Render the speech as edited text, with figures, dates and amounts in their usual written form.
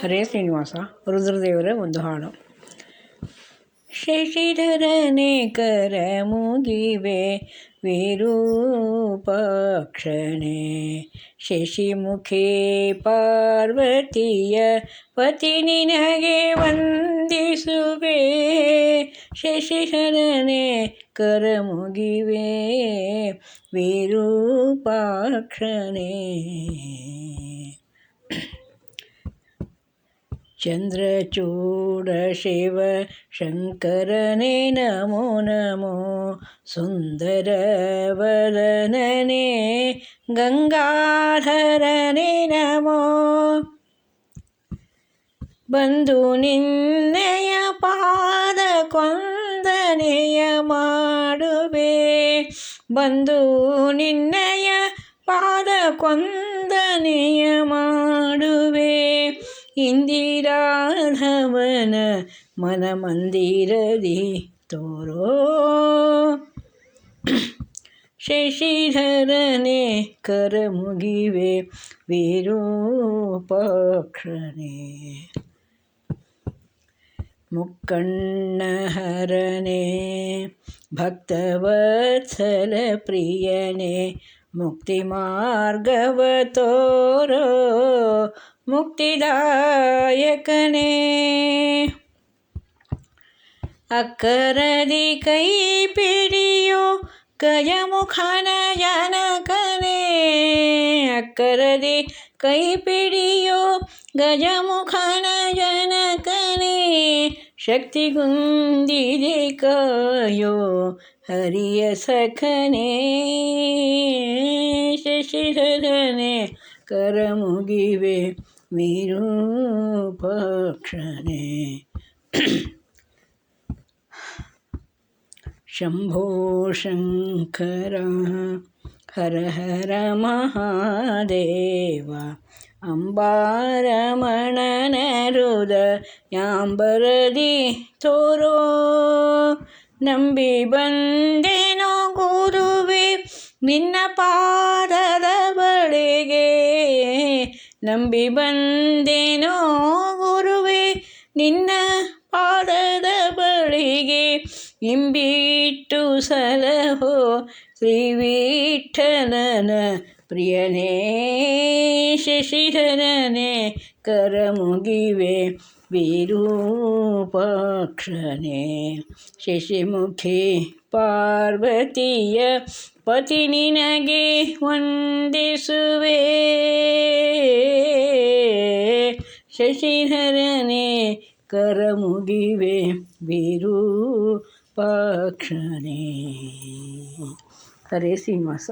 ಹರೇ ಶ್ರೀನಿವಾಸ ರುದ್ರದೇವರ ಒಂದು ಹಾಡು. ಶಶಿಧರನೆ ಕರ ಮುಗಿವೆ ವಿರೂಪಾಕ್ಷಣೆ, ಶಶಿಮುಖಿ ಪಾರ್ವತಿಯ ಪತಿ ನಿನಗೆ ವಂದಿಸುವೆ. ಶಶಿಧರನೆ ಕರ ಮುಗಿವೆ ವಿರೂಪಾಕ್ಷಣೆ, ಚಂದ್ರಚೂಡ ಶಿವ ಶಂಕರನೇ ನಮೋ ನಮೋ, ಸುಂದರ ವದನನೇ ಗಂಗಾಧರನೇ ನಮೋ. ಬಂದು ನಿನ್ನಯ ಪಾದ ಕೊಂದನೆಯ ಮಾಡುವೆ, ಬಂದು ನಿನ್ನಯ ಪಾದ ಕೊಂದನೆಯ ಮಾಡುವೆ. ಇಂದಿರಾಧವನ ಮನ ಮಂದಿರದಿ ತೋರೋ, ಶಶಿಧರನೆ ಕರ ಮುಗಿವೆ ವಿರೂಪಾಕ್ಷಣೆ. ಮುಕ್ಕಣ್ಣಹರನೆ ಭಕ್ತವತ್ಸಲ ಪ್ರಿಯನೆ, ಮುಕ್ತಿ ಮಾರ್ಗವ ತೋರೋ ಮುಕ್ತಿದಾಯಕನೇ. ಅಕ್ಕರದಿ ಕೈ ಪಿಡಿಯೋ ಗಜಮುಖನ ಜನಕನೇ, ಅಕ್ಕರದಿ ಕೈ ಪಿಡಿಯೋ ಗಜಮುಖನ ಜನಕನೇ. ಶಕ್ತಿಗುಂದಿದೆ ಕಾಯೋ ಹರಿಯ ಸಖನೇ, ಶಶಿಧರನೆ ಕರ ಮುಗಿವೆ ವಿರೂಪಾಕ್ಷಣೆ. ಶಂಭೋ ಶಂಕರ ಹರ ಹರ ಮಹಾದೇವ, ಅಂಬಾರಮಣನ ಹೃದಯಾಂಬರದಿ ತೋರೋ. ನಂಬಿ ಬಂದೆನೋ ಗುರುವೆ ನಿನ್ನ ಪಾದದ ಬಳಿಗೆ, ನಂಬಿ ಬಂದೆನೋ ಗುರುವೆ ನಿನ್ನ ಪಾದದ ಬಳಿಗೆ. ಇಂಬಿಟ್ಟು ಸಲಹೋ ಶ್ರೀ ವಿಠ್ಠಲನ ಪ್ರಿಯನೇ, ಶಶಿಧರನೆ ಕರ ಮುಗಿವೆ ವಿರೂಪಾಕ್ಷಣೆ. ಶಶಿಮುಖಿ ಪಾರ್ವತಿಯ ಪತಿ ನಿನಗೆ ವಂದಿಸುವೆ. ಶಶಿಧರನೆ ಕರ ಮುಗಿವೆ ವಿರೂಪಾಕ್ಷಣೆ. ಹರೇ ಶ್ರೀನಿವಾಸ.